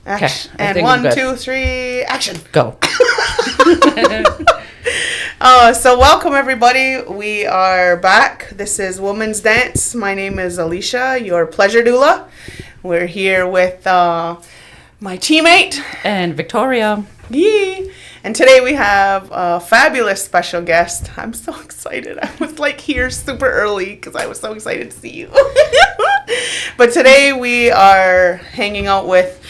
Action. I And think 1, I'm good. 2, 3, action. Go. So welcome everybody. We are back. This is Women's Dance. My name is Alicia, your pleasure doula. We're here with my teammate. And Viktoria. Yee. And today we have a fabulous special guest. I'm so excited. I was like here super early because I was so excited to see you. But today we are hanging out with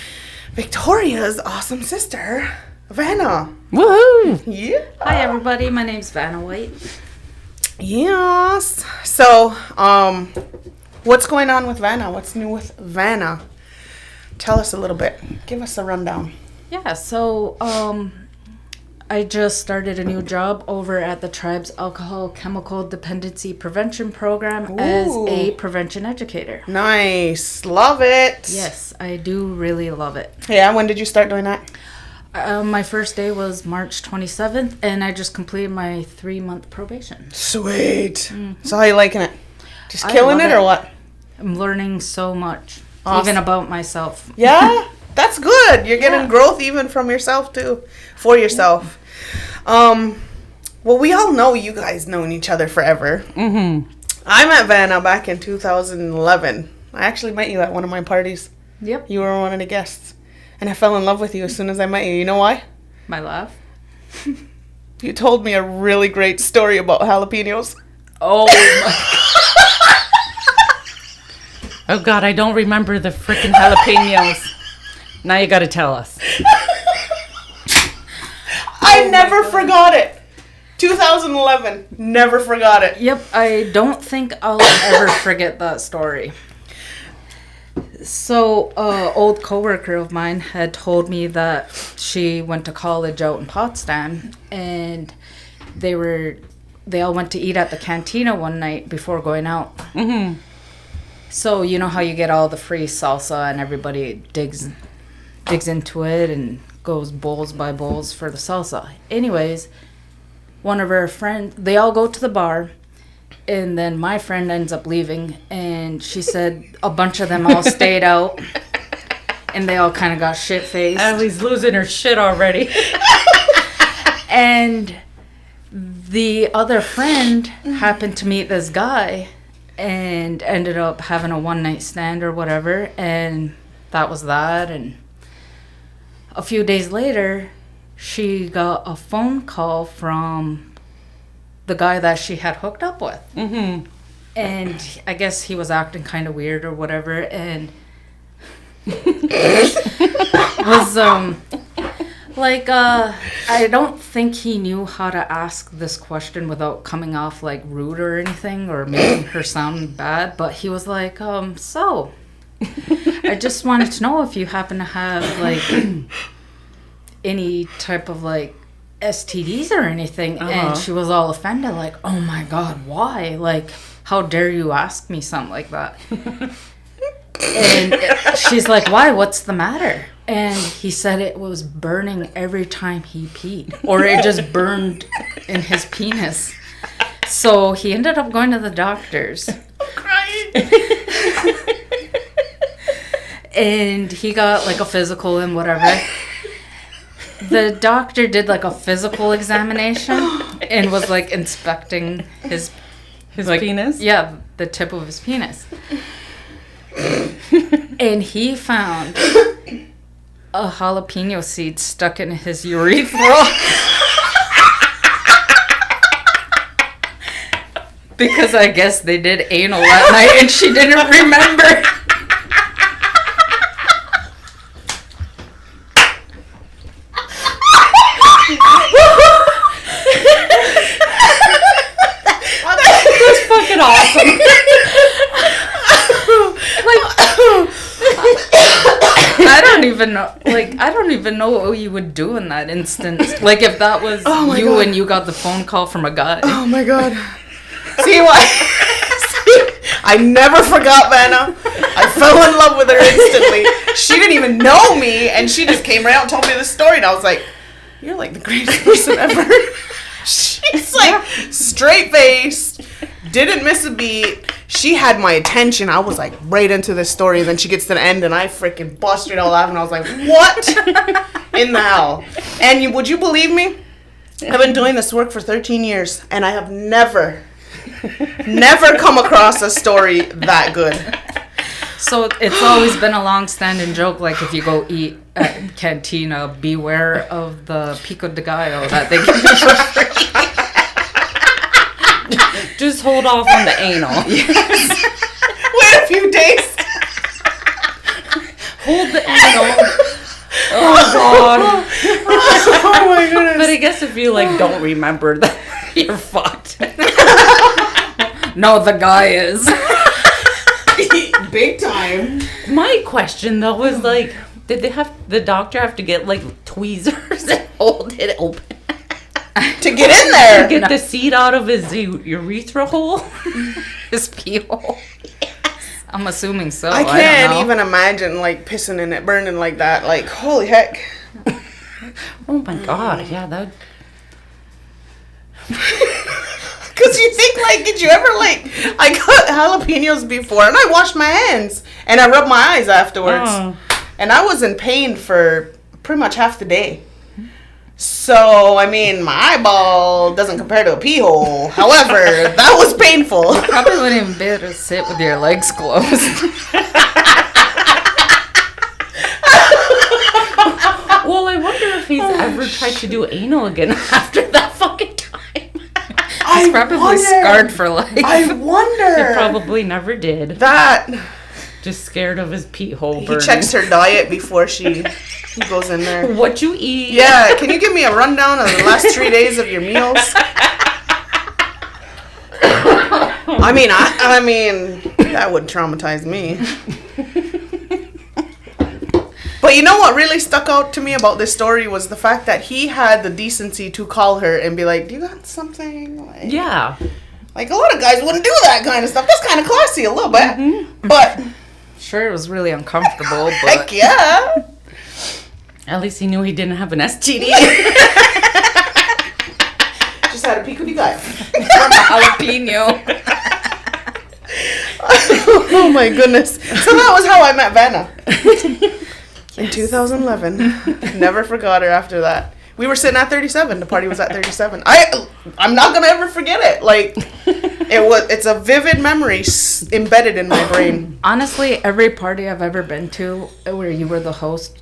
Viktoria's awesome sister, Vanna. Woohoo! Yeah. Hi everybody, my name's Vanna White. Yes. So, what's going on with Vanna? What's new with Vanna? Tell us a little bit. Give us a rundown. Yeah, so I just started a new job over at the tribe's alcohol chemical dependency prevention program as a prevention educator. Nice. Love it. Yes, I do really love it. Yeah, when did you start doing that? My first day was March 27th, and I just completed my 3-month probation. Sweet. Mm-hmm. So how you liking it? Just I killing love it or what? I'm learning so much, Awesome. even about myself. Yeah? That's good. You're getting Yeah. growth even from yourself too. For yourself. Well, we all know you guys known each other forever. Mm-hmm. I met Vanna back in 2011. I actually met you at one of my parties. Yep. You were one of the guests. And I fell in love with you as soon as I met you. You know why? My laugh. You told me a really great story about jalapenos. Oh my Oh God, I don't remember the freaking jalapenos. Now you gotta tell us. I never forgot it. 2011. Never forgot it. Yep, I don't think I'll ever forget that story. So, old coworker of mine had told me that she went to college out in Potsdam, and they all went to eat at the cantina one night before going out. Mm-hmm. So you know how you get all the free salsa, and everybody digs into it and goes bowls by bowls for the salsa. Anyways, one of her friends, they all go to the bar. And then my friend ends up leaving, and she said a bunch of them all stayed out, and they all kind of got shit-faced. Allie's losing her shit already. And the other friend happened to meet this guy and ended up having a one-night stand or whatever, and that was that. And a few days later, she got a phone call from the guy that she had hooked up with. Mm-hmm. And I guess he was acting kind of weird or whatever, and was I don't think he knew how to ask this question without coming off like rude or anything or making her sound bad, but he was like, so I just wanted to know if you happen to have like any type of like STDs or anything. And she was all offended, like, oh my God, why? Like, how dare you ask me something like that? And she's like, why? What's the matter? And he said it was burning every time he peed, or it just burned in his penis. So he ended up going to the doctors. I'm crying. And he got like a physical and whatever. The doctor did like a physical examination and was like inspecting his like, penis? Yeah, the tip of his penis. And he found a jalapeno seed stuck in his urethra. Because I guess they did anal that night and she didn't remember. That's fucking awesome. I don't even know what you would do in that instance. Like if that was you God. and you got the phone call from a guy. Oh my God. See why? I never forgot Vanna. I fell in love with her instantly. She didn't even know me, and she just came right out and told me this story, and I was like, you're like the greatest person ever. She's like straight-faced, Didn't miss a beat. She had my attention. I was like right into this story. And then she gets to the end and I freaking busted out laughing. I was like, what in the hell? And would you believe me? I've been doing this work for 13 years and I have never come across a story that good. So it's always been a long-standing joke, like if you go eat at Cantina, beware of the pico de gallo that they give you for free. Just hold off on the anal. Yes. Wait a few days. Hold the anal. Oh, God. Oh, my goodness. But I guess if you, like, don't remember that, you're fucked. No, the guy is. Big time. My question, though, was, like, did the doctor have to get, like, tweezers and hold it open? To get in there. To get the seed out of his urethra hole? His pee hole. I'm assuming so. I can't even imagine, like, pissing in it, burning like that. Like, holy heck. Oh, my God. Yeah, that... Because you think, like, did you ever, like, I cut jalapenos before, and I washed my hands, and I rubbed my eyes afterwards. Oh. And I was in pain for pretty much half the day. So, I mean, my eyeball doesn't compare to a pee hole. However, that was painful. Probably wouldn't even be able to sit with your legs closed. Well, I wonder if he's ever tried to do anal again after that fucking time. He's probably scarred for life. I wonder. He probably never did. That. Just scared of his pee hole burning. He checks her diet before she goes in there. What you eat? Yeah, can you give me a rundown of the last 3 days of your meals? I mean, that would traumatize me. But you know what really stuck out to me about this story was the fact that he had the decency to call her and be like, do you got something? Like, Yeah. Like, a lot of guys wouldn't do that kind of stuff. That's kind of classy a little bit. Mm-hmm. But... Sure, it was really uncomfortable, but... Heck yeah. At least he knew he didn't have an STD. Just had a pico de gallo. From a jalapeno. Oh my goodness. So that was how I met Vanna. In 2011. Never forgot her after that. We were sitting at 37. The party was at 37. I'm not gonna ever forget it. Like, it's a vivid memory embedded in my brain. Honestly, every party I've ever been to where you were the host,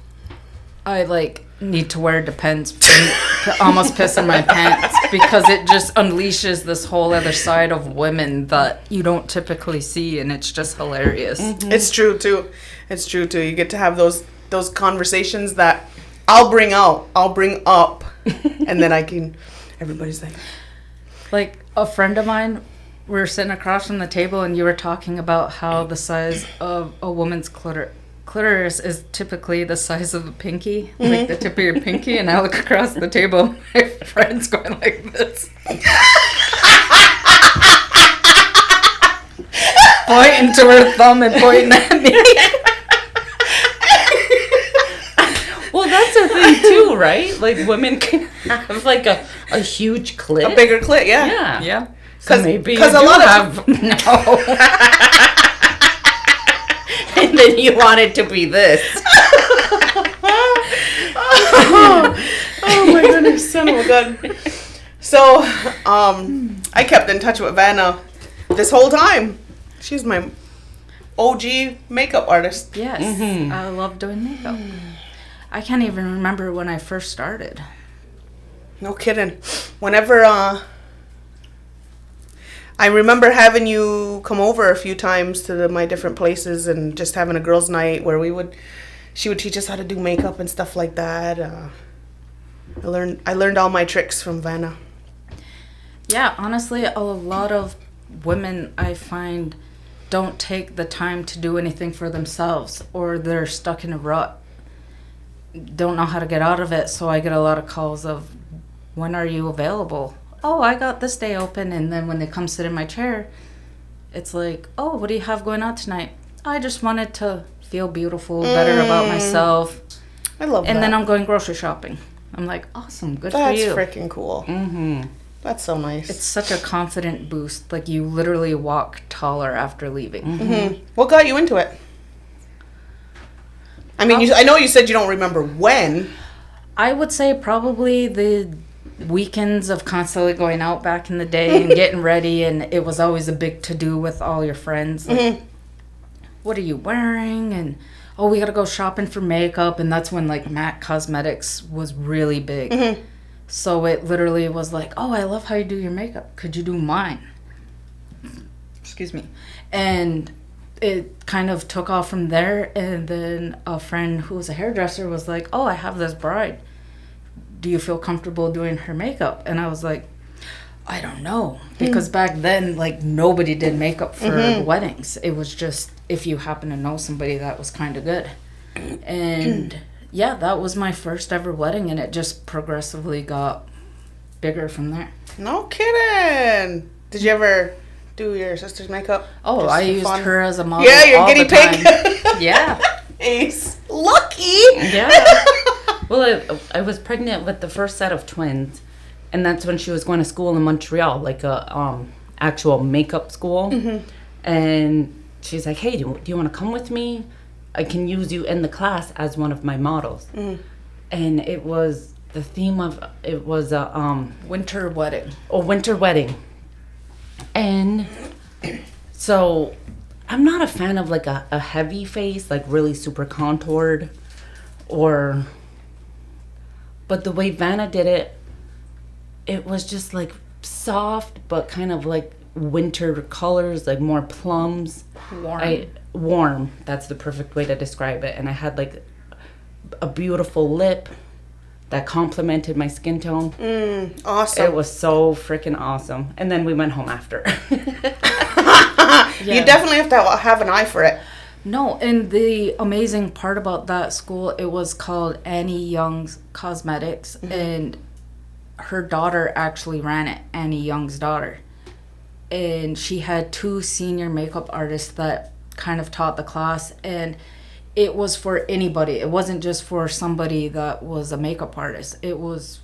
I like need to wear Depends to almost piss in my pants because it just unleashes this whole other side of women that you don't typically see, and it's just hilarious. Mm-hmm. It's true too. You get to have those conversations that I'll bring up, and then everybody's like a friend of mine, we were sitting across from the table and you were talking about how the size of a woman's clitoris is typically the size of a pinky, mm-hmm. like the tip of your pinky, and I look across the table, my friend's going like this. Pointing to her thumb and pointing at me. Well, that's a thing too, right? Like, women can have like a huge clit. A bigger clit, yeah. Yeah. So maybe because a lot of no. And then you want it to be this. Oh my goodness, son of a gun. So, I kept in touch with Vanna this whole time. She's my OG makeup artist. Yes, mm-hmm. I love doing makeup. I can't even remember when I first started. No kidding. Whenever, I remember having you come over a few times to my different places and just having a girls' night where she would teach us how to do makeup and stuff like that. I learned all my tricks from Vanna. Yeah, honestly, a lot of women I find don't take the time to do anything for themselves, or they're stuck in a rut. Don't know how to get out of it, so I get a lot of calls of, when are you available? Oh, I got this day open. And then when they come sit in my chair, it's like, oh, what do you have going on tonight? I just wanted to feel beautiful, better about myself. I love that. And then I'm going grocery shopping. I'm like, awesome, good That's for you. That's freaking cool. Mm-hmm. That's so nice. It's such a confident boost. Like, you literally walk taller after leaving. Mm-hmm. What got you into it? I mean, I know you said you don't remember when. I would say probably the weekends of constantly going out back in the day and getting ready, and it was always a big to-do with all your friends. Like, what are you wearing? And, oh, we got to go shopping for makeup. And that's when, like, MAC Cosmetics was really big. So it literally was like, oh, I love how you do your makeup. Could you do mine? Excuse me. And it kind of took off from there. And then a friend who was a hairdresser was like, oh, I have this bride. Do you feel comfortable doing her makeup? And I was like, I don't know. Because back then, like, nobody did makeup for weddings. It was just if you happen to know somebody that was kind of good. And yeah, that was my first ever wedding, and it just progressively got bigger from there. No kidding. Did you ever do your sister's makeup? Oh, Just I for used fun? her as a model. Yeah, your all guinea the pig. time. Yeah. Ace. Lucky. Yeah. Well, I was pregnant with the first set of twins, and that's when she was going to school in Montreal, like a actual makeup school. And she's like, hey, do you want to come with me? I can use you in the class as one of my models. And it was the theme of it was a Winter wedding. winter wedding. And so I'm not a fan of like a heavy face, like really super contoured, but the way Vanna did it, it was just like soft but kind of like winter colors, like more plums. Warm, that's the perfect way to describe it. And I had like a beautiful lip that complemented my skin tone. Awesome. It was so freaking awesome. And then we went home after. You definitely have to have an eye for it. No, and the amazing part about that school, it was called Annie Young's Cosmetics, and her daughter actually ran it, Annie Young's daughter. And she had 2 senior makeup artists that kind of taught the class, and it was for anybody. It wasn't just for somebody that was a makeup artist. It was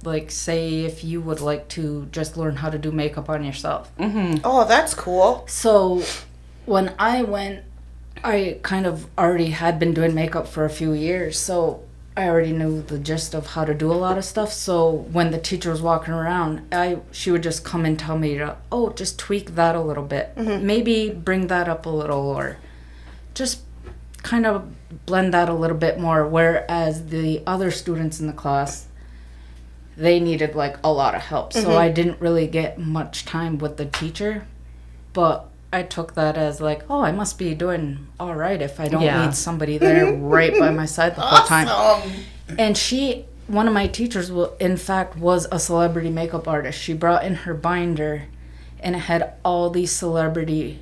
like, say if you would like to just learn how to do makeup on yourself. Oh, that's cool. So when I went, I kind of already had been doing makeup for a few years, so I already knew the gist of how to do a lot of stuff. So when the teacher was walking around, she would just come and tell me, oh, just tweak that a little bit. Maybe bring that up a little, or just kind of blend that a little bit more. Whereas the other students in the class, they needed like a lot of help. So I didn't really get much time with the teacher, but I took that as like, oh, I must be doing all right if I don't need somebody there right by my side the whole time. And one of my teachers, in fact, was a celebrity makeup artist. She brought in her binder, and it had all these celebrities,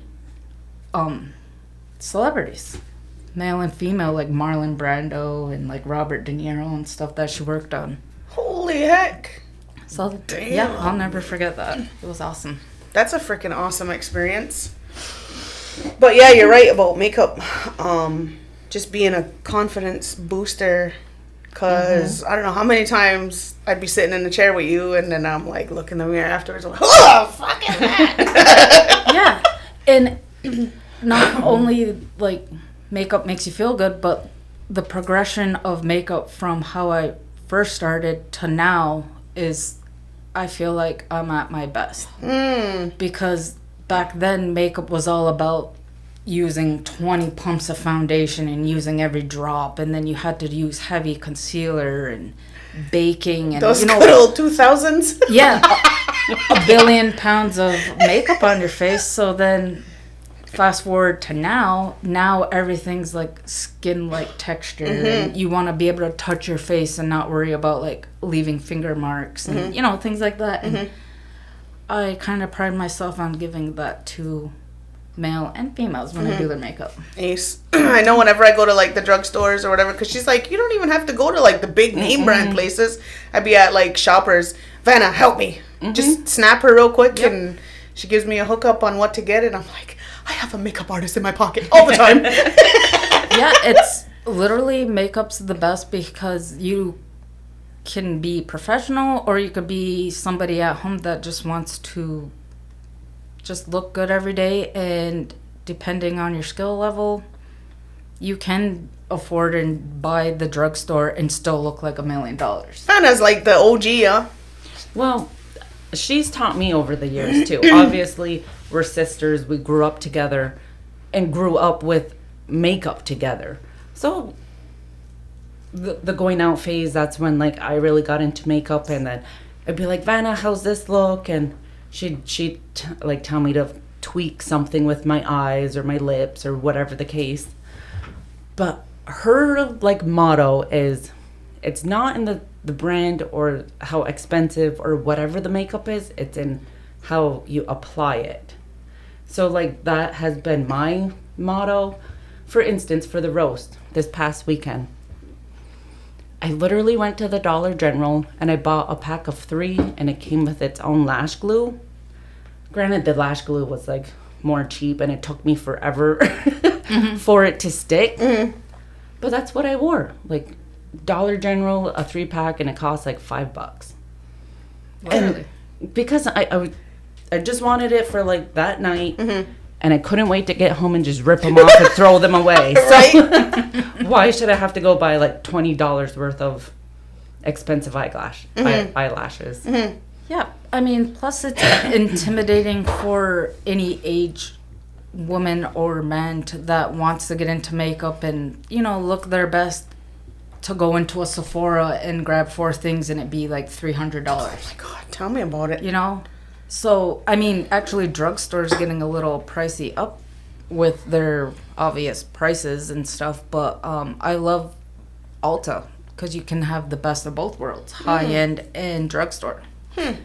male and female, like Marlon Brando and like Robert De Niro and stuff that she worked on. Holy heck. So Damn. yeah, I'll never forget that. It was awesome. That's a freaking awesome experience. But yeah, you're right about makeup. Just being a confidence booster. Because I don't know how many times I'd be sitting in the chair with you, and then I'm like, look in the mirror afterwards. I'm like, oh, fucking that. Yeah. And not only like makeup makes you feel good, but the progression of makeup from how I first started to now is, I feel like I'm at my best. Because back then makeup was all about using 20 pumps of foundation and using every drop, and then you had to use heavy concealer and baking and those good old 2000s. Yeah, a billion pounds of makeup on your face. So then fast forward to now everything's like skin-like texture, and you want to be able to touch your face and not worry about like leaving finger marks and things like that. And I kind of pride myself on giving that to male and females when I do their makeup. Ace. I know whenever I go to like the drugstores or whatever, because she's like, you don't even have to go to like the big name brand places. I'd be at like Shoppers. Vanna, help me. Just snap her real quick, and she gives me a hookup on what to get, and I'm like, I have a makeup artist in my pocket all the time. Yeah, it's literally, makeup's the best because you can be professional, or you could be somebody at home that just wants to just look good every day, and depending on your skill level, you can afford and buy the drugstore and still look like $1 million. Vanna's like the OG, huh? Well, she's taught me over the years too. Obviously, we're sisters. We grew up together and grew up with makeup together. So the going out phase, that's when like I really got into makeup, and then I'd be like, Vanna, how's this look? And she'd like tell me to tweak something with my eyes or my lips or whatever the case. But her like motto is, it's not in the brand or how expensive or whatever the makeup is, it's in how you apply it. So like that has been my motto. For instance, for the roast this past weekend, I literally went to the Dollar General and I bought a pack of 3, and it came with its own lash glue. Granted, the lash glue was like more cheap and it took me forever for it to stick. But that's what I wore. Like Dollar General, a 3-pack, and it cost like $5. Really? And because I just wanted it for like that night, and I couldn't wait to get home and just rip them off and throw them away. So why should I have to go buy like $20 worth of expensive eyelashes? Yeah, I mean, plus it's intimidating for any age woman or man that wants to get into makeup and, you know, look their best, to go into a Sephora and grab 4 things and it be like $300. Oh my God, tell me about it. You know? So, I mean, actually drugstores getting a little pricey up with their obvious prices and stuff, but I love Ulta because you can have the best of both worlds, high-end and drugstore. I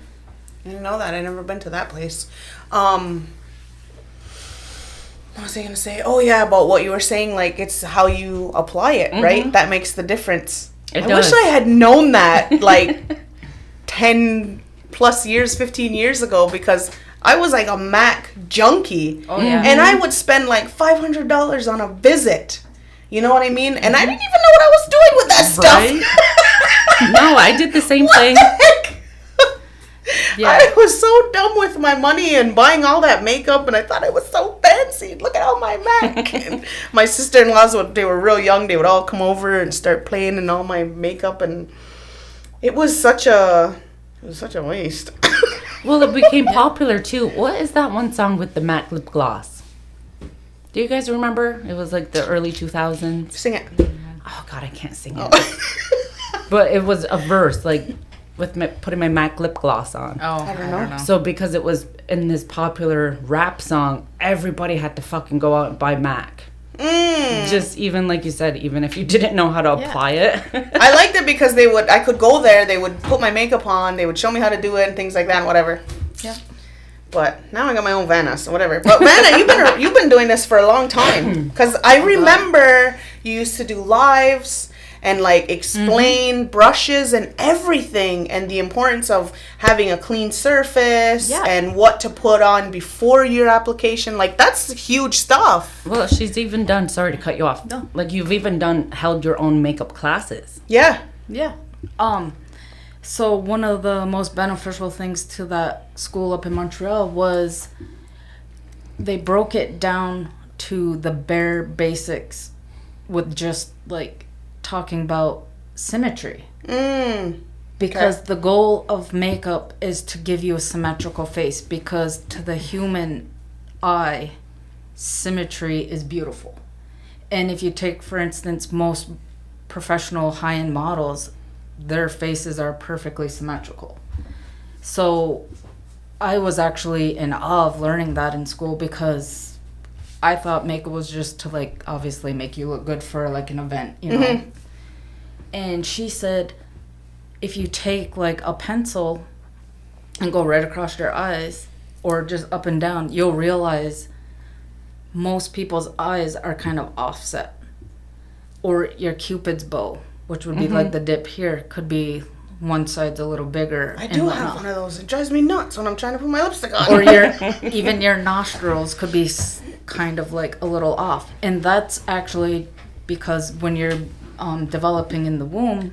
didn't know that. I've never been to that place. What was I going to say? Oh, yeah, about what you were saying, like, it's how you apply it, right? That makes the difference. I wish I had known that, like, 10 plus years, 15 years ago, because I was, like, a MAC junkie. Oh, yeah. And I would spend, like, $500 on a visit. You know what I mean? And I didn't even know what I was doing with that stuff. No, I did the same What thing. the heck? Yeah. I was so dumb with my money and buying all that makeup, and I thought it was so fancy. Look at all my MAC. And my sister-in-laws, they were real young, they would all come over and start playing in all my makeup, and it was such a waste. Well, it became popular too. What is that one song with the matte lip gloss? Do you guys remember? It was like the early 2000s. Sing it. Oh God, I can't sing it. But it was a verse, like with putting my MAC lip gloss on. Oh, I don't know. So because it was in this popular rap song, everybody had to fucking go out and buy MAC. Just even like you said, even if you didn't know how to apply it. I liked it because I could go there, they would put my makeup on, they would show me how to do it and things like that and whatever. Yeah. But now I got my own Vanna, so whatever. But Vanna, you've been doing this for a long time, because I remember you used to do lives and like explain brushes and everything, and the importance of having a clean surface and what to put on before your application. Like, that's huge stuff. Well, she's even done, sorry to cut you off. No. Like, you've even held your own makeup classes. Yeah. Yeah. So one of the most beneficial things to that school up in Montreal was they broke it down to the bare basics with just like talking about symmetry. Because the goal of makeup is to give you a symmetrical face, because to the human eye, symmetry is beautiful. And if you take, for instance, most professional high-end models, their faces are perfectly symmetrical. So I was actually in awe of learning that in school, because I thought makeup was just to, like, obviously make you look good for, like, an event, you know. And she said, if you take, like, a pencil and go right across your eyes, or just up and down, you'll realize most people's eyes are kind of offset. Or your Cupid's bow, which would be like the dip here, could be one side's a little bigger. I do have one of those. It drives me nuts when I'm trying to put my lipstick on. Or even your nostrils could be kind of like a little off. And that's actually because when you're developing in the womb,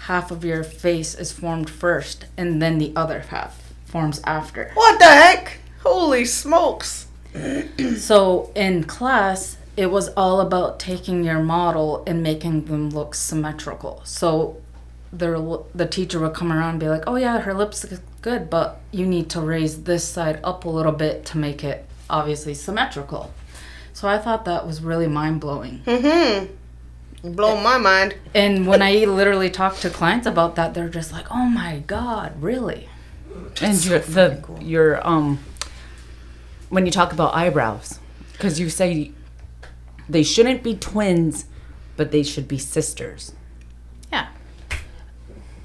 half of your face is formed first and then the other half forms after. What the heck? Holy smokes. So in class, it was all about taking your model and making them look symmetrical. So the teacher would come around and be like, oh yeah, her lips look good, but you need to raise this side up a little bit to make it obviously symmetrical. So I thought that was really mind-blowing. Blowing my mind. And when I literally talk to clients about that, they're just like, oh my God, really? And when you talk about eyebrows, because you say they shouldn't be twins, but they should be sisters. Yeah.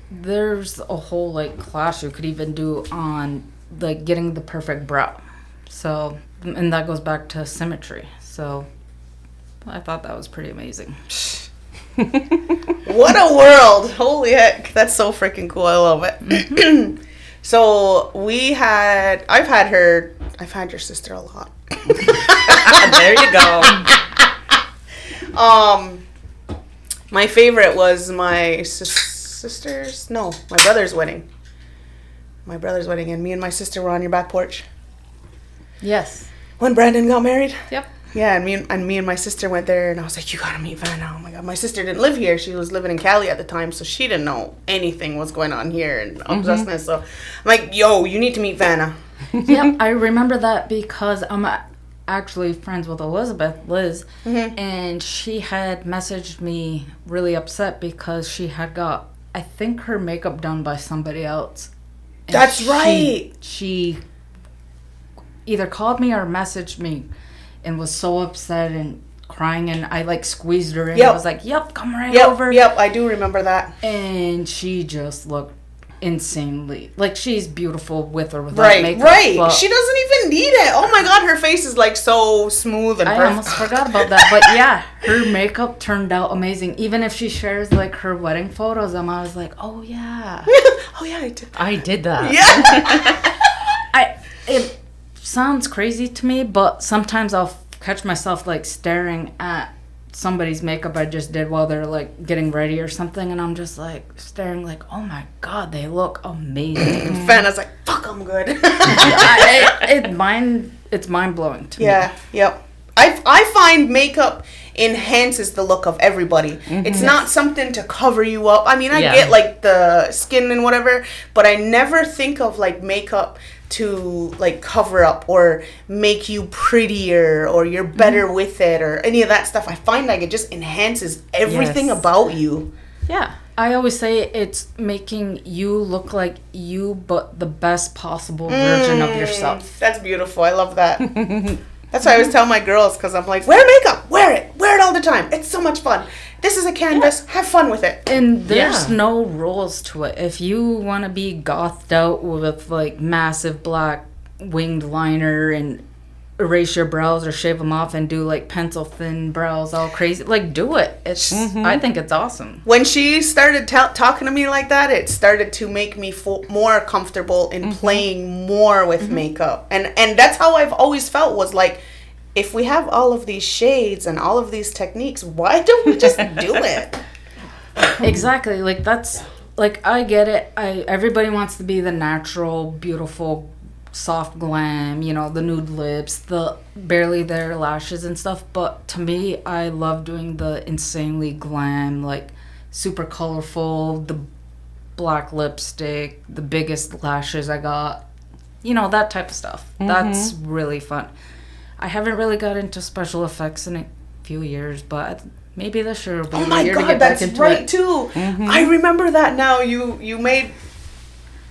There's a whole like class you could even do on like getting the perfect brow. So, and that goes back to symmetry. So I thought that was pretty amazing. What a world. Holy heck. That's so freaking cool. I love it. So I've had your sister a lot. There you go. My favorite was my my brother's wedding. My brother's wedding, and me and my sister were on your back porch. Yes. When Brandon got married. Yep. Yeah, and me and my sister went there, and I was like, you gotta meet Vanna. Oh my God. My sister didn't live here. She was living in Cali at the time, so she didn't know anything was going on here in Akwesasne. So I'm like, yo, you need to meet Vanna. Yep, I remember that because I'm actually friends with Liz, and she had messaged me really upset because she had got, I think, her makeup done by somebody else. And That's right. She either called me or messaged me and was so upset and crying, and I like squeezed her in. I was like, yep, come right over. Yep, I do remember that. And she just looked insanely, like, she's beautiful with or without makeup. Right. She doesn't even need it. Oh my God, her face is like so smooth and perfect. I almost forgot about that. But yeah, her makeup turned out amazing. Even if she shares like her wedding photos, I was like, oh yeah. Oh yeah, I did. I did that. Yeah. It sounds crazy to me, but sometimes I'll catch myself like staring at somebody's makeup I just did while they're like getting ready or something, and I'm just like staring like, oh my God, they look amazing. Vanna's like, fuck, I'm good. It's mind-blowing to me. Yeah, yep. I find makeup enhances the look of everybody. It's not something to cover you up. I mean, I get like the skin and whatever, but I never think of like makeup to like cover up or make you prettier or you're better with it or any of that stuff. I find like it just enhances everything about you. Yeah. I always say it's making you look like you, but the best possible version of yourself. That's beautiful. I love that. That's why I always tell my girls, because I'm like, wear makeup, wear it all the time. It's so much fun. This is a canvas. Have fun with it. And there's no rules to it. If you want to be gothed out with like massive black winged liner and erase your brows or shave them off and do like pencil thin brows all crazy, like do it. It's I think it's awesome. When she started talking to me like that, it started to make me more comfortable in playing more with makeup. And that's how I've always felt, was like, if we have all of these shades and all of these techniques, why don't we just do it? Exactly. Like, that's, like, I get it. Everybody wants to be the natural, beautiful, soft glam, you know, the nude lips, the barely there lashes and stuff. But to me, I love doing the insanely glam, like, super colorful, the black lipstick, the biggest lashes I got, you know, that type of stuff. That's really fun. I haven't really got into special effects in a few years, but maybe this year will be the year to get back into it. Oh my God, that's right too. I remember that now. You made,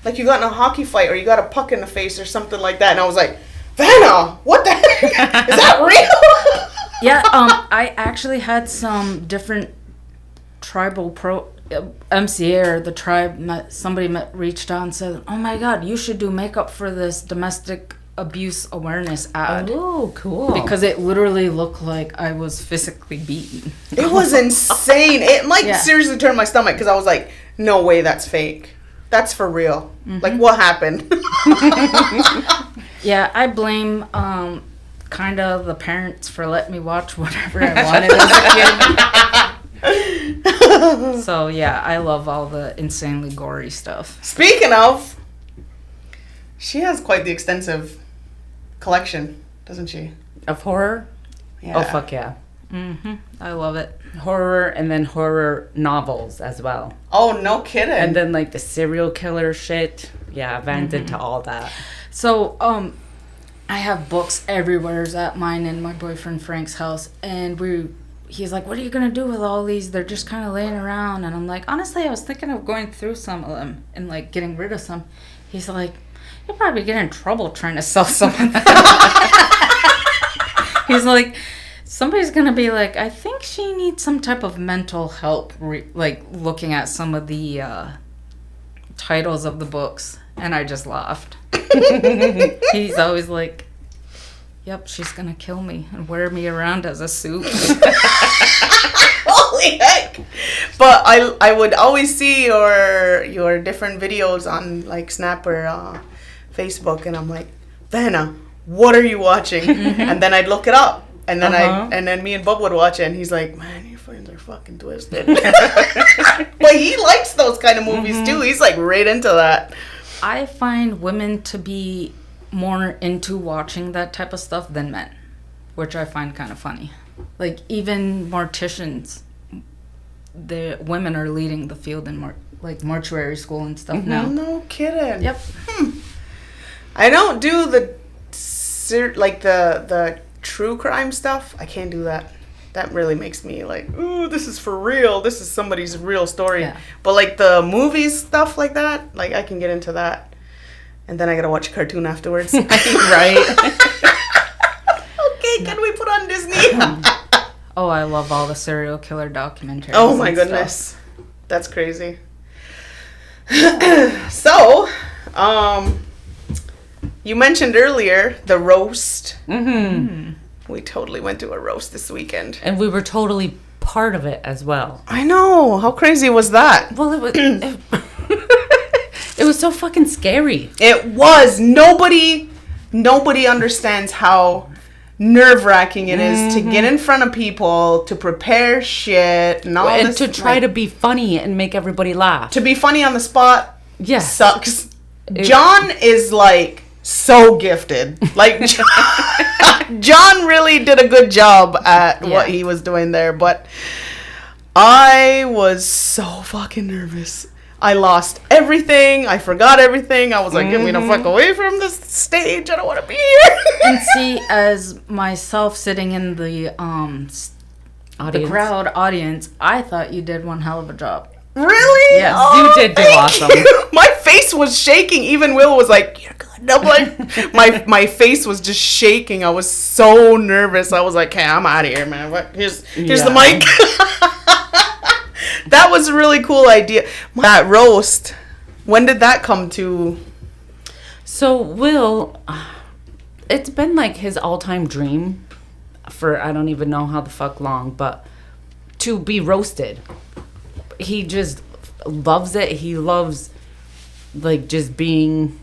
like, you got in a hockey fight or you got a puck in the face or something like that, and I was like, Vanna, what the heck? Is that real? Yeah, I actually had some different tribal MCA or the tribe, somebody reached out and said, oh my God, you should do makeup for this domestic abuse awareness ad. Oh, cool. Because it literally looked like I was physically beaten. It was insane. It seriously turned my stomach, because I was like, no way, that's fake. That's for real. Like, what happened? Yeah, I blame kind of the parents for letting me watch whatever I wanted as a kid. So yeah, I love all the insanely gory stuff. Speaking of, she has quite the extensive collection, doesn't she? Of horror? Yeah. Oh, fuck yeah. I love it. Horror, and then horror novels as well. Oh, no kidding. And then, like, the serial killer shit. Yeah, Van's into all that. So, I have books everywhere at mine and my boyfriend Frank's house, and he's like, what are you gonna do with all these? They're just kind of laying around. And I'm like, honestly, I was thinking of going through some of them and like getting rid of some. He's like, you'll probably get in trouble trying to sell some of them. He's like, somebody's gonna be like, I think she needs some type of mental help, like looking at some of the titles of the books. And I just laughed. He's always like, yep, she's gonna kill me and wear me around as a suit. Holy heck! But I would always see your different videos on like Snap or Facebook, and I'm like, Vanna, what are you watching? And then I'd look it up, and then and then me and Bub would watch it, and he's like, man, your friends are fucking twisted. But he likes those kind of movies too. He's like right into that. I find women to be more into watching that type of stuff than men, which I find kind of funny. Like, even morticians, the women are leading the field in like mortuary school and stuff now. No kidding. Yep. I don't do the true crime stuff. I can't do that. That really makes me like, ooh, this is for real. This is somebody's real story. Yeah. But like the movies stuff like that, like I can get into that. And then I gotta watch a cartoon afterwards. Right? Okay, can we put on Disney? Oh, I love all the serial killer documentaries. Oh my and goodness. stuff. That's crazy. So, you mentioned earlier the roast. We totally went to a roast this weekend. And we were totally part of it as well. I know. How crazy was that? Well, it was... It was so fucking scary. It was. Nobody understands how nerve-wracking it is to get in front of people, to prepare shit, and all And this. to try to be funny and make everybody laugh. To be funny on the spot Yes. sucks. John is like so gifted. Like John really did a good job at what he was doing there, but I was so fucking nervous. I lost everything. I forgot everything. I was like, get me the fuck away from this stage. I don't want to be here. And see, as myself sitting in the crowd audience, I thought you did one hell of a job. Really? Yes, Oh, you did do thank awesome. you. My face was shaking. Even Will was like, you're good. And I'm like, my face was just shaking. I was so nervous. I was like, hey, I'm out of here, man. Here's the mic. That was a really cool idea. That roast, when did that come to? So Will, it's been like his all-time dream for I don't even know how the fuck long, but to be roasted. He just loves it. He loves like just being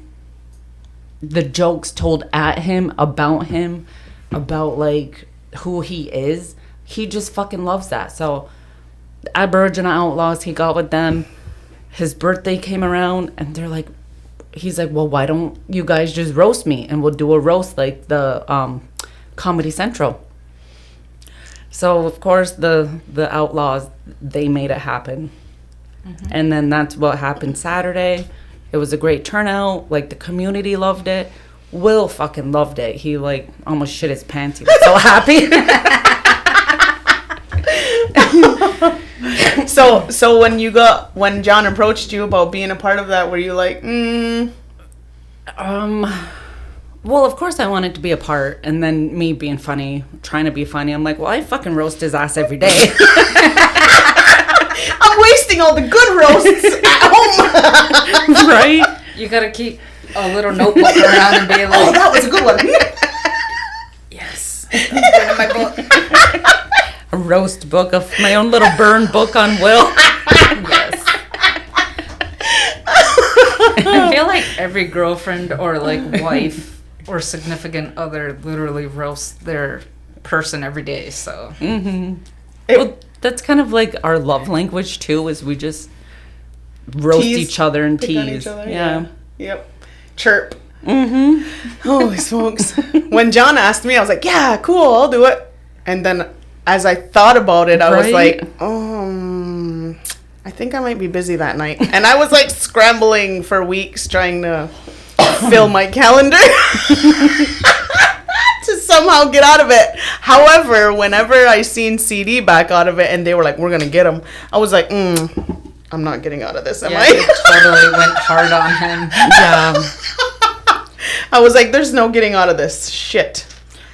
the jokes told at him, about like who he is. He just fucking loves that. So Aboriginal Outlaws, he got with them. His birthday came around and they're like, he's like, well, why don't you guys just roast me and we'll do a roast like the Comedy Central. So of course the Outlaws, they made it happen. And then that's what happened Saturday. It was a great turnout. Like the community loved it. Will fucking loved it. He like almost shit his pants. He was so happy. So when John approached you about being a part of that, were you like, Well, of course I wanted to be a part, and then me being funny, trying to be funny, I'm like, well, I fucking roast his ass every day. I'm wasting all the good roasts at home. Right? You gotta keep a little notebook around and be like, Oh, that was a good one. yes, that's my book. A roast book of my own little burn book on Will. Yes. I feel like every girlfriend or like wife or significant other literally roasts their person every day. So Well, that's kind of like our love language too, is we just roast each other and pick on tease. each other, Yeah. Yep. Chirp. Holy smokes. When John asked me, I was like, yeah, cool, I'll do it. And then as I thought about it, I was like, I think I might be busy that night. And I was like scrambling for weeks trying to fill my calendar to somehow get out of it. However, whenever I seen CD back out of it and they were like, we're going to get him, I was like, I'm not getting out of this, am I? It totally went hard on him. Yeah. I was like, there's no getting out of this shit.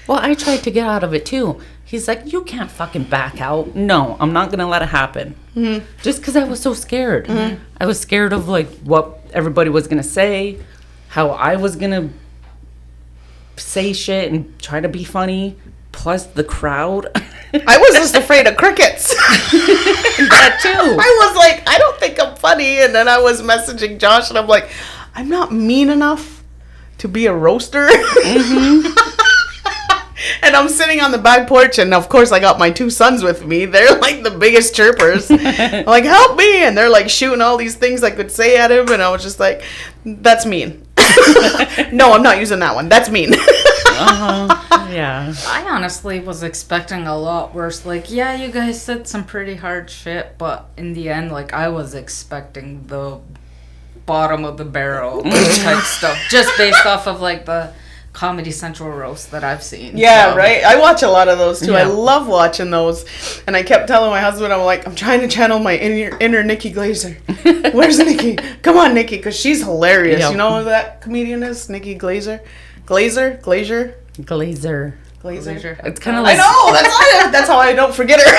Well, I tried to get out of it too. He's like, you can't fucking back out. No, I'm not going to let it happen. Mm-hmm. Just because I was so scared. Mm-hmm. I was scared of like what everybody was going to say, how I was going to say shit and try to be funny, plus the crowd. I was just afraid of crickets. That too. I was like, I don't think I'm funny. And then I was messaging Josh and I'm like, I'm not mean enough to be a roaster. Mm-hmm. And I'm sitting on the back porch, and of course I got my 2 sons with me. They're like the biggest chirpers. I'm like, help me. And they're like shooting all these things I could say at him. And I was just like, that's mean. No, I'm not using that one. That's mean. Yeah. I honestly was expecting a lot worse. Like, yeah, you guys said some pretty hard shit, but in the end, like, I was expecting the bottom of the barrel type stuff, just based off of like the Comedy Central roast that I've seen. Yeah, so. Right? I watch a lot of those too. Yeah. I love watching those. And I kept telling my husband, I'm like, I'm trying to channel my inner Nikki Glazer. Where's Nikki? Come on, Nikki, because she's hilarious. Yep. You know who that comedian is? Nikki Glazer? Glazer? It's kind of like... I know! That's how I don't forget her.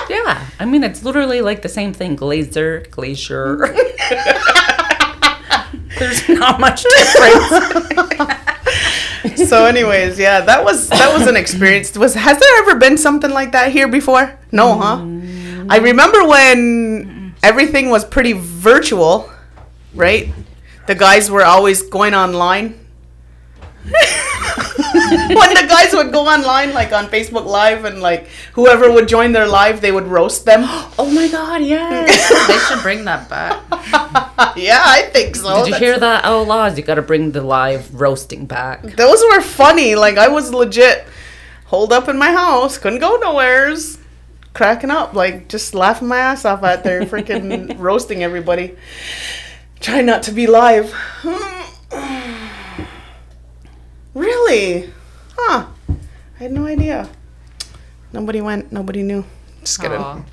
Yeah. I mean, it's literally like the same thing. Glazer. There's not much difference. So anyways, yeah, that was an experience. Has there ever been something like that here before? No, huh? I remember when everything was pretty virtual, right? The guys were always going online. When the guys would go online, like on Facebook Live, and like whoever would join their live, they would roast them. Oh my God, yes. They should bring that back. Yeah, I think so. Did you hear that, Outlaws? You got to bring the live roasting back. Those were funny. Like, I was legit holed up in my house, couldn't go nowheres, cracking up, like just laughing my ass off out there, freaking roasting everybody. Try not to be live. Really? Huh. I had no idea. Nobody went. Nobody knew. Just kidding.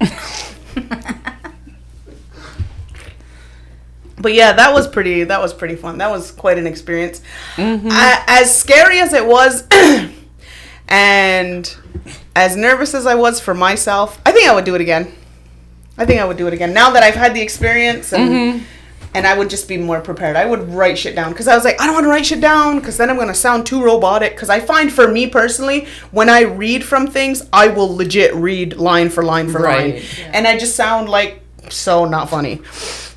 But yeah, that was pretty fun. That was quite an experience. Mm-hmm. As scary as it was, and as nervous as I was for myself, I think I would do it again. Now that I've had the experience, and I would just be more prepared. I would write shit down, because I was like, I don't want to write shit down because then I'm going to sound too robotic. Because I find, for me personally, when I read from things, I will legit read line for line for line. Yeah. And I just sound like so not funny.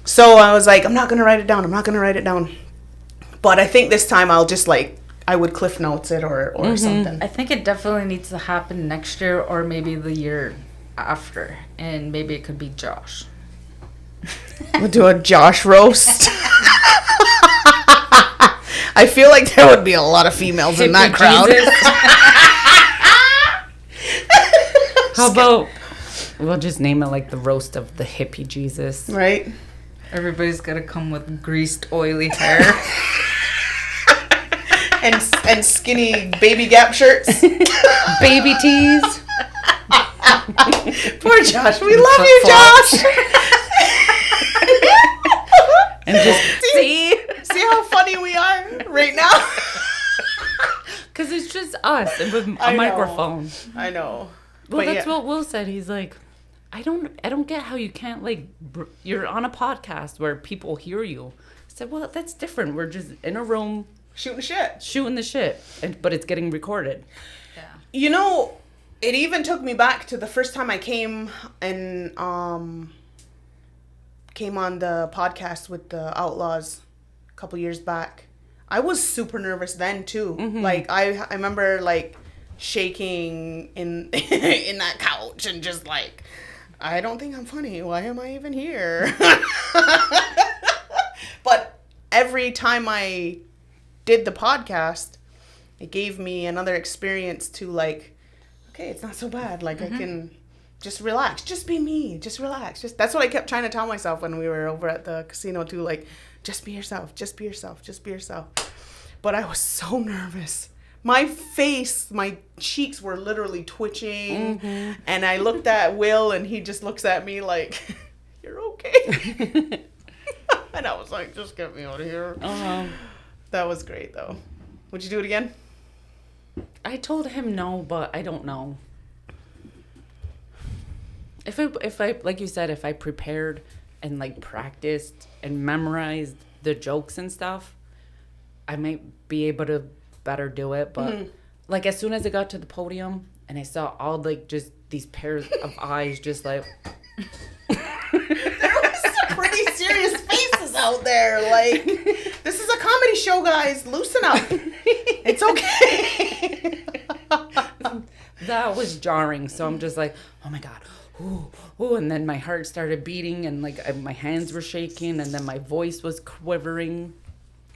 So I was like, I'm not going to write it down. But I think this time I'll just like, I would Cliff Notes it or something. I think it definitely needs to happen next year or maybe the year after. And maybe it could be Josh. We'll do a Josh roast. I feel like there would be a lot of females in that crowd. How about we'll just name it like the roast of the hippie Jesus. Right? Everybody's got to come with greased, oily hair. and skinny baby Gap shirts. Baby tees. Poor Josh. We love you, Josh. And just see how funny we are right now. Because it's just us and with a microphone. I know. Well, that's what Will said. He's like, I don't get how you can't like. You're on a podcast where people hear you. I said, well, that's different. We're just in a room shooting the shit, but it's getting recorded. Yeah. You know, it even took me back to the first time I came and came on the podcast with the Outlaws a couple years back. I was super nervous then too. Mm-hmm. Like I remember like shaking in in that couch and just like, I don't think I'm funny. Why am I even here? But every time I did the podcast, it gave me another experience to like, okay, it's not so bad. Like I can just relax, just be me, just relax. Just that's what I kept trying to tell myself when we were over at the casino too. Like, just be yourself, just be yourself, just be yourself. But I was so nervous. My face, my cheeks were literally twitching. And I looked at Will and he just looks at me like, you're okay. And I was like, just get me out of here. That was great though. Would you do it again? I told him no, but I don't know. If I like you said, if I prepared and like practiced and memorized the jokes and stuff, I might be able to better do it. But like as soon as I got to the podium and I saw all like just these pairs of eyes just like There was some pretty serious faces out there. Like, this is a comedy show, guys. Loosen up. It's okay. that was jarring. So I'm just like, oh my God. Ooh, ooh. And then my heart started beating and like my hands were shaking and then my voice was quivering.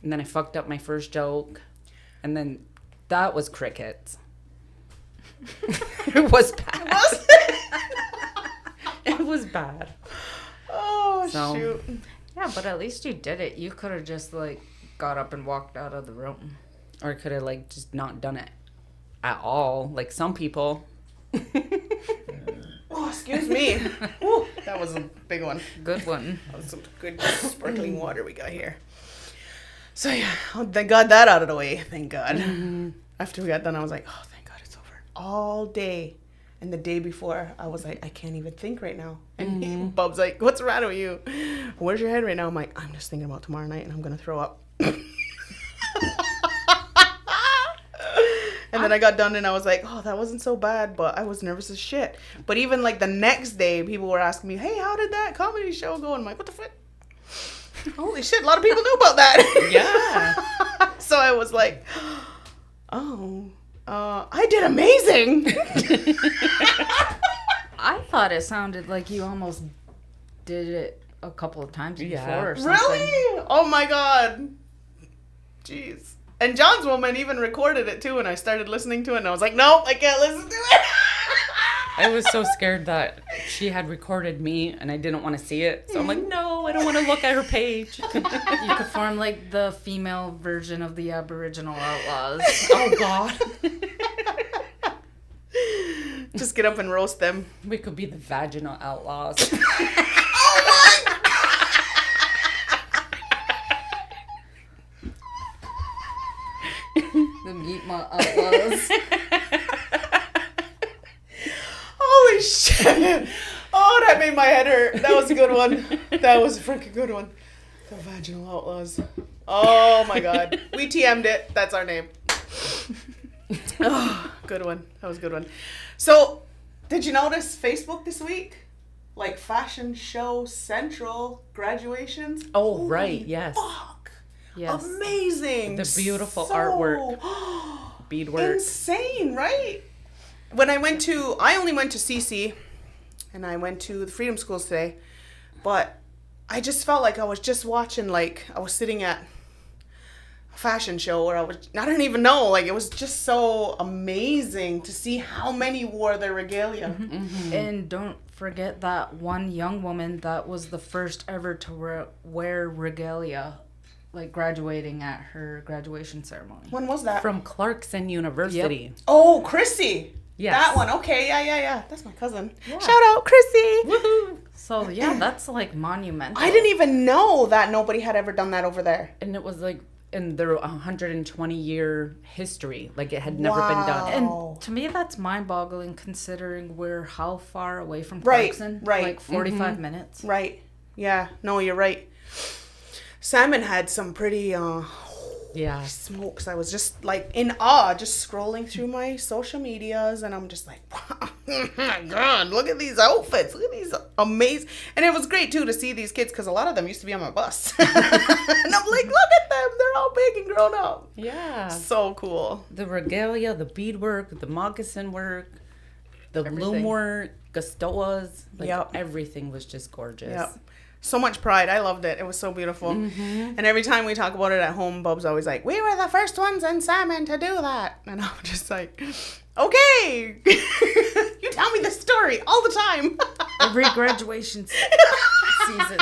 And then I fucked up my first joke. And then that was crickets. It was bad. It was bad. Oh, So- shoot. Yeah, but at least you did it. You could have just like got up and walked out of the room. Or I could have like just not done it at all. Like some people. Oh, excuse me. Whew, that was a big one. Good one. That was some good sparkling water we got here. So yeah, thank God that out of the way. Thank God. After we got done, I was like, oh, thank God it's over. All day. And the day before, I was like, I can't even think right now. And Bub's like, what's the matter with you? Where's your head right now? I'm like, I'm just thinking about tomorrow night and I'm going to throw up. And then I got done and I was like, oh, that wasn't so bad, but I was nervous as shit. But even like the next day, people were asking me, hey, how did that comedy show go? And I'm like, what the fuck? Holy shit, a lot of people knew about that. Yeah. So I was like, oh, I did amazing. I thought it sounded like you almost did it a couple of times before Yeah. or something. Really? Oh my God. Jeez. And John's woman even recorded it too, and I started listening to it, and I was like, nope, I can't listen to it. I was so scared that she had recorded me and I didn't want to see it. So I'm like, no, I don't want to look at her page. You could form like the female version of the Aboriginal Outlaws. Oh, God. Just get up and roast them. We could be the vaginal outlaws. The Meatma Outlaws. Holy shit. Oh, that made my head hurt. That was a good one. That was a freaking good one. The Vaginal Outlaws. Oh my God. We TM'd it. That's our name. Oh, good one. That was a good one. So, did you notice Facebook this week? Like Fashion Show Central graduations? Oh, right. Holy Yes. Fuck. Yes. Amazing. The beautiful So artwork. Beadwork. insane, right? When I only went to CC, and I went to the Freedom Schools today, but I just felt like I was just watching, like, I was sitting at a fashion show where I didn't even know, like, it was just so amazing to see how many wore their regalia. And don't forget that one young woman that was the first ever to wear regalia, like graduating at her graduation ceremony. When was that? From Clarkson University. Oh, Chrissy. Yes. That one. Okay, yeah. That's my cousin. Yeah. Shout out, Chrissy. Woohoo! So yeah, that's like monumental. I didn't even know that nobody had ever done that over there. And it was like in their 120-year history. Like it had never been done. And to me, that's mind-boggling considering we're how far away from Right, Clarkson? right. Like 45 minutes. Right. Yeah. No, you're right. Simon had some pretty Yeah. smokes. I was just like in awe, just scrolling through my social medias, and I'm just like, wow, oh my God, look at these outfits. Look at these He's amazing. And it was great, too, to see these kids because a lot of them used to be on my bus. And I'm like, look at them. They're all big and grown up. Yeah. So cool. The regalia, the beadwork, the moccasin work, the loom work, gastoas. Like, everything was just gorgeous. Yep. So much pride. I loved it. It was so beautiful. And every time we talk about it at home, Bub's always like, we were the first ones in salmon to do that. And I'm just like, okay. You tell me the story all the time. Every graduation season.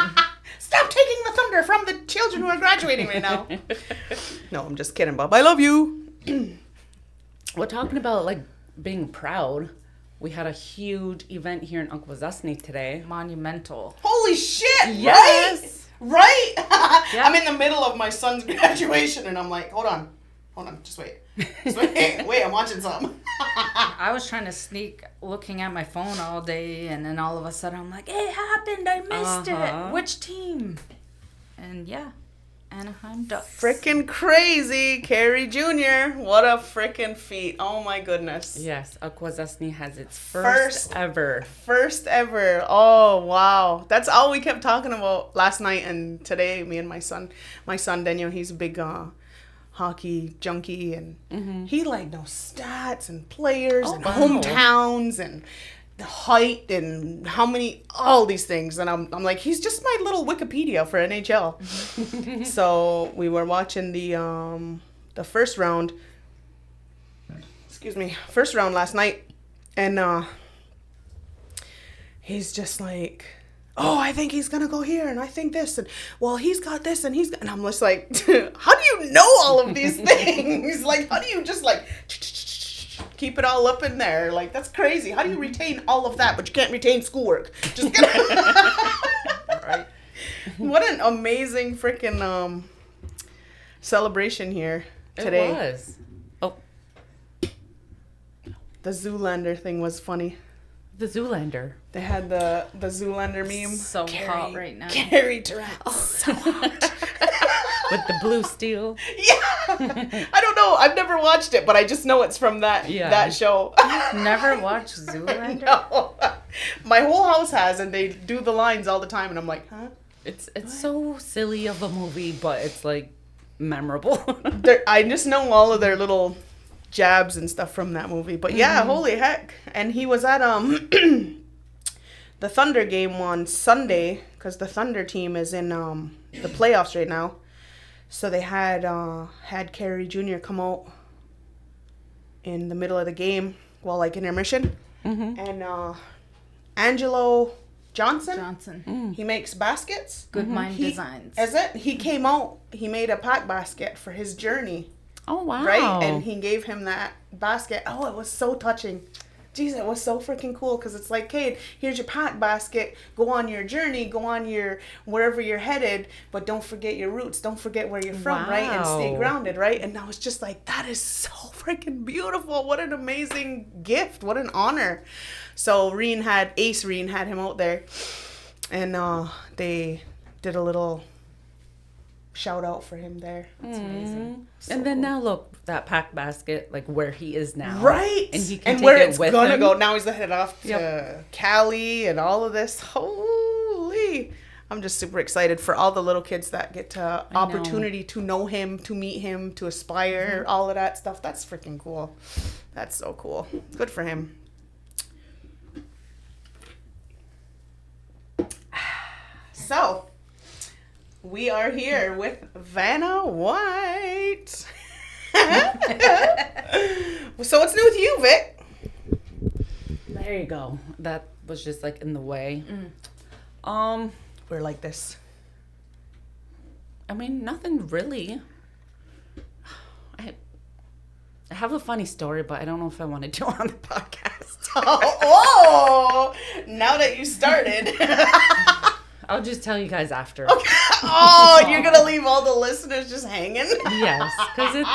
Stop taking the thunder from the children who are graduating right now. No, I'm just kidding, Bub. I love you. We're talking about, like, being proud. We had a huge event here in Akwesasne today. Monumental. Holy shit! Yes! Right? Yeah. I'm in the middle of my son's graduation and I'm like, hold on, just wait. Wait, I'm watching something. I was trying to sneak looking at my phone all day, and then all of a sudden I'm like, it happened, I missed it. Which team? And yeah, Anaheim Ducks. Freaking crazy. Carrie Jr. What a freaking feat. Oh my goodness. Yes, Akwesasne has its first ever. First ever. Oh, wow. That's all we kept talking about last night and today, me and my son. My son, Daniel, he's a big hockey junkie, and he like knows stats and players and hometowns and the height and how many, all these things. And I'm like, he's just my little Wikipedia for NHL. So we were watching the first round last night, and he's just like, oh, I think he's gonna go here, and I think this, and well, he's got this, and and I'm just like, how do you know all of these things? Like, how do you just like keep it all up in there? Like, that's crazy. How do you retain all of that, but you can't retain schoolwork? Just right. What an amazing freaking celebration here today. It was. Oh, the Zoolander thing was funny. the Zoolander. They had the Zoolander meme. So hot right now. Carrie Durant. So hot. With the blue steel. Yeah. I don't know. I've never watched it, but I just know it's from that show. Never watched Zoolander? No. My whole house has, and they do the lines all the time, and I'm like, huh? It's so silly of a movie, but it's like memorable. I just know all of their little jabs and stuff from that movie. But yeah, holy heck. And he was at the Thunder game on Sunday, because the Thunder team is in the playoffs right now. So they had Carrie Jr. come out in the middle of the game, well, like intermission. And Angelo Johnson. He makes baskets. Good Mind Designs. Is it? He came out, he made a pack basket for his journey. Oh, wow. Right? And he gave him that basket. Oh, it was so touching. Jeez, it was so freaking cool, because it's like, Cade, here's your pack basket. Go on your journey. Go on your wherever you're headed, but don't forget your roots. Don't forget where you're from, right? And stay grounded, right? And I was just like, that is so freaking beautiful. What an amazing gift. What an honor. So Ace Reen had him out there, and they did a little shout out for him there. That's amazing. So and then now look, that pack basket, like where he is now. Right. And he can take where it it's with gonna him. go. Now he's headed off to Cali and all of this. Holy. I'm just super excited for all the little kids that get to opportunity to know him, to meet him, to aspire, all of that stuff. That's freaking cool. That's so cool. Good for him. So, we are here with Vanna White. So what's new with you, Vic? There you go. That was just like in the way. We're like this. I mean, nothing really. I have a funny story, but I don't know if I want to do it on the podcast. Oh, now that you started. I'll just tell you guys after. Okay. Oh, you're going to leave all the listeners just hanging? Yes, because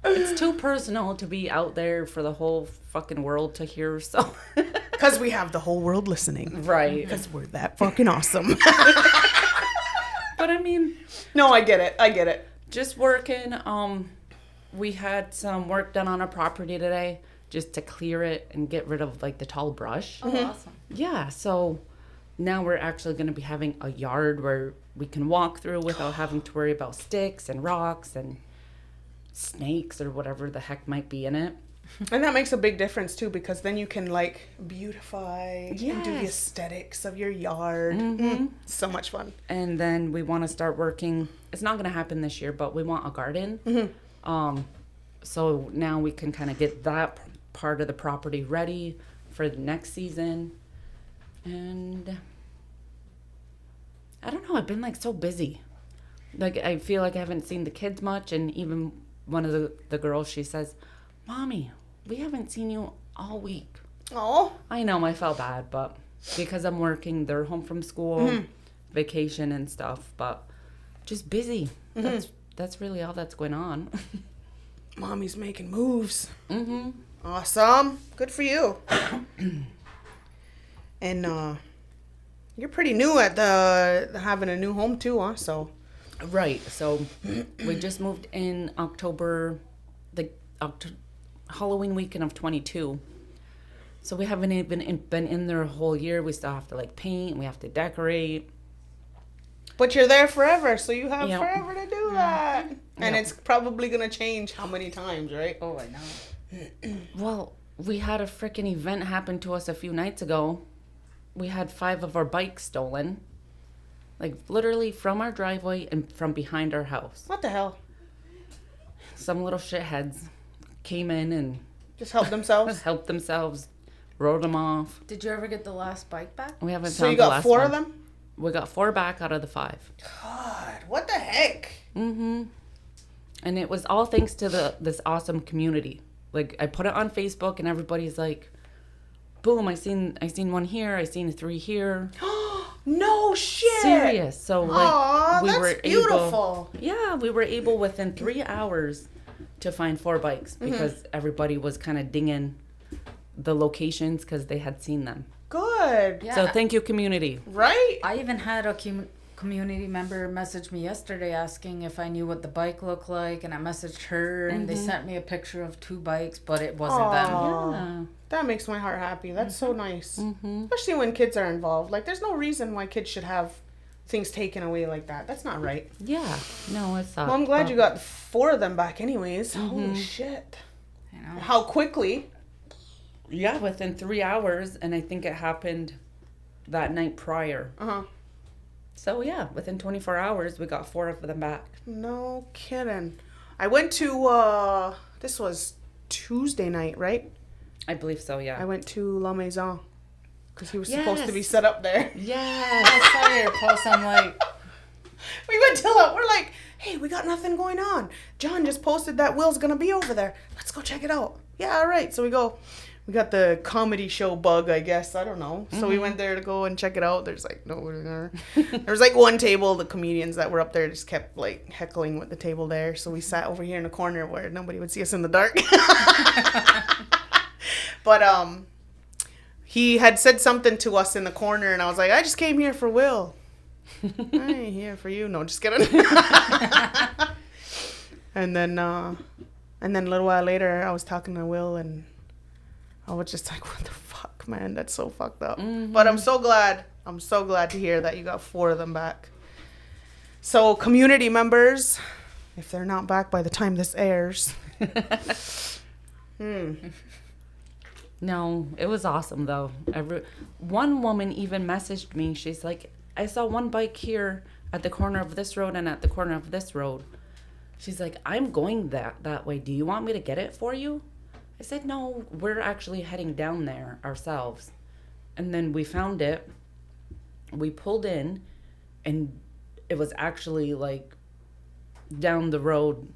it's too personal to be out there for the whole fucking world to hear, so. Because we have the whole world listening. Right. Because we're that fucking awesome. But I mean. No, I get it. Just working. We had some work done on our property today just to clear it and get rid of like the tall brush. Oh, awesome. Yeah, so now we're actually going to be having a yard where we can walk through without having to worry about sticks and rocks and snakes or whatever the heck might be in it. And that makes a big difference too, because then you can like beautify and do the Yes. aesthetics of your yard. So much fun. And then we want to start working. It's not going to happen this year, but we want a garden. So now we can kind of get that part of the property ready for the next season. And I don't know, I've been like so busy. Like I feel like I haven't seen the kids much, and even one of the girls, she says, "Mommy, we haven't seen you all week." Oh, I know, I felt bad, but because I'm working, they're home from school, vacation and stuff, but just busy. That's really all that's going on. mommy's making moves. Awesome. Good for you. And you're pretty new at the having a new home too, huh? So Right. So we just moved in October, Halloween weekend of 22. So we haven't even been in there a whole year. We still have to like paint. We have to decorate. but you're there forever, so you have Yep. forever to do that. And Yep. it's probably gonna change how many times, right? Oh, I know. Well, we had a freaking event happen to us a few nights ago. We had 5 of our bikes stolen. Like literally from our driveway and from behind our house. What the hell? Some little shitheads came in and Just help themselves. helped themselves, rode them off. Did you ever get the last bike back? We haven't So found you the got last 4 one. of them? We got 4 back out of the 5. God, what the heck? And it was all thanks to this awesome community. Like I put it on Facebook and everybody's like, boom, I seen one here, I seen 3 here. No shit. Serious. So like Aw, we that's were beautiful. we were able within 3 hours to find 4 bikes because everybody was kind of dinging the locations because they had seen them. Good. Yeah. So thank you, community. Right? I even had a community member message me yesterday asking if I knew what the bike looked like, and I messaged her, and they sent me a picture of 2 bikes, but it wasn't them. Yeah. That makes my heart happy. That's so nice. Especially when kids are involved. Like, there's no reason why kids should have things taken away like that. That's not right. Yeah. No, it's Well, I'm glad you got 4 of them back anyways. Holy shit. You know? How quickly. Yeah, within 3 hours, and I think it happened that night prior. So yeah, within 24 hours, we got 4 of them back. No kidding. I went to, this was Tuesday night, right? I believe so, yeah. I went to La Maison. Because he was supposed to be Yes. set up there. Yes. I saw your post. I'm like, We went to we're like, hey, we got nothing going on. John just posted that Will's gonna be over there. Let's go check it out. Yeah, all right. So we go. We got the comedy show bug, I guess. I don't know. So we went there to go and check it out. There's like nobody there. There was like one table. The comedians that were up there just kept like heckling with the table there. So we sat over here in the corner where nobody would see us in the dark. But he had said something to us in the corner, and I was like, I just came here for Will. I ain't here for you. No, just kidding. And then a little while later, I was talking to Will, and I was just like, what the fuck, man? That's so fucked up. But I'm so glad. I'm so glad to hear that you got 4 of them back. So community members, if they're not back by the time this airs. No, it was awesome though. One woman even messaged me. She's like, I saw one bike here at the corner of this road and at the corner of this road. She's like, I'm going that way. Do you want me to get it for you? I said, no, we're actually heading down there ourselves. And then we found it. We pulled in, and it was actually like down the road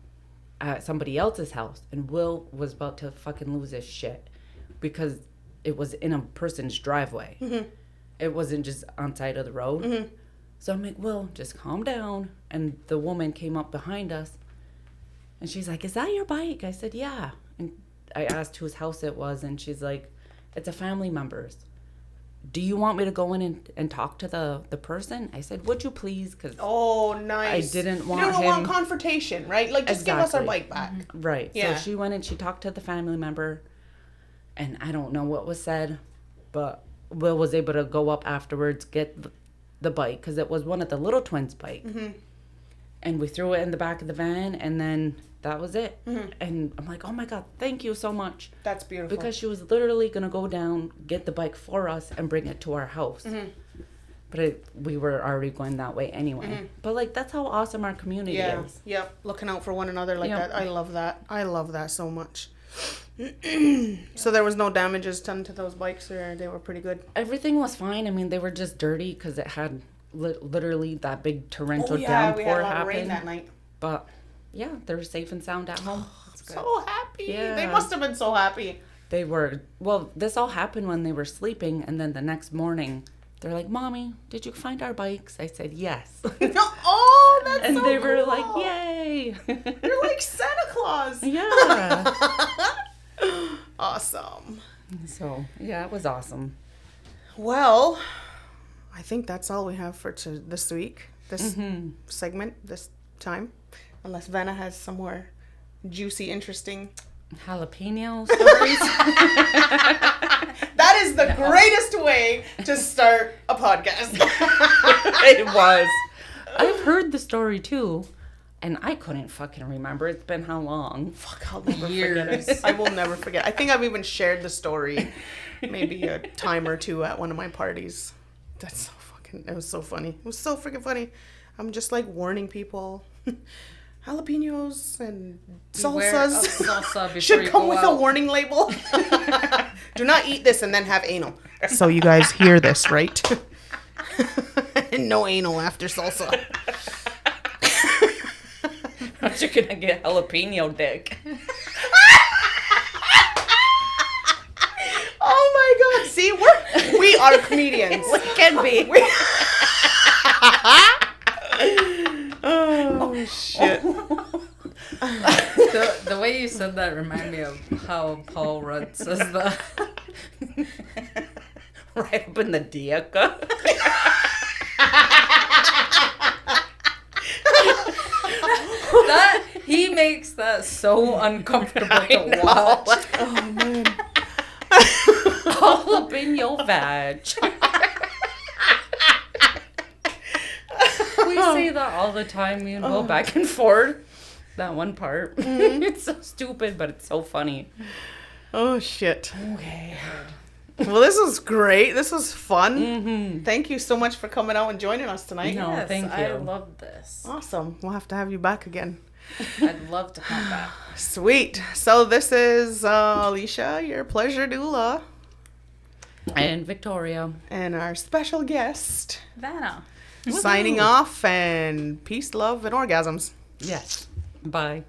at somebody else's house. And Will was about to fucking lose his shit because it was in a person's driveway. It wasn't just on side of the road. So I'm like, Will, just calm down. And the woman came up behind us, and she's like, is that your bike? I said, yeah. And I asked whose house it was, and she's like, it's a family member's. Do you want me to go in and talk to the person? I said, would you please? Because Oh, nice. I didn't want You don't want him- confrontation, right? Like, just give us our Exactly. bike back. Right. Yeah. So she went and she talked to the family member, and I don't know what was said, but Will was able to go up afterwards, get the bike, because it was one of the little twins' bike. And we threw it in the back of the van, and then that was it. And I'm like, oh my God, thank you so much. That's beautiful. Because she was literally going to go down, get the bike for us, and bring it to our house. But we were already going that way anyway. But, like, that's how awesome our community is. Yep. Looking out for one another like that. I love that. I love that so much. So there was no damages done to those bikes, or they were pretty good? Everything was fine. I mean, they were just dirty because it had literally that big torrential downpour we had a lot happen. of rain that night. But, yeah, they're safe and sound at home. So happy. Yeah. They must have been so happy. They were, well, this all happened when they were sleeping, and then the next morning, they're like, Mommy, did you find our bikes? I said, yes. Oh, that's and so they were cool. like, yay. You're like Santa Claus. Yeah. Awesome. So, yeah, it was awesome. Well, I think that's all we have for this week, this segment, this time. Unless Vanna has some more juicy, interesting... Jalapeno stories. That is the greatest way to start a podcast. It was. I've heard the story too, and I couldn't fucking remember. It's been how long? Fuck, I'll never forget it. I will never forget. I think I've even shared the story maybe a time or two at one of my parties. That's so fucking... It was so funny. It was so freaking funny. I'm just like warning people. Jalapenos and salsas Salsa should come with a warning label. Do not eat this and then have anal. So you guys hear this, right? No anal after salsa. Aren't you gonna get jalapeno dick? Oh my God! See, we are comedians. We can be. Oh shit! The way you said that reminded me of how Paul Rudd says that. Right up in the dick. That he makes that so uncomfortable to watch. Oh man! All up in your vag. We say that all the time. Me and Will back and forth. That one part. It's so stupid, but it's so funny. Oh shit! Okay. Well, this was great. This was fun. Thank you so much for coming out and joining us tonight. No. Yes, thank I you. love this. Awesome. We'll have to have you back again. I'd love to come back. Sweet. So this is Alicia, your pleasure doula, And Victoria. and our special guest Vanna. signing off, and peace, love, and orgasms. Yes. Bye.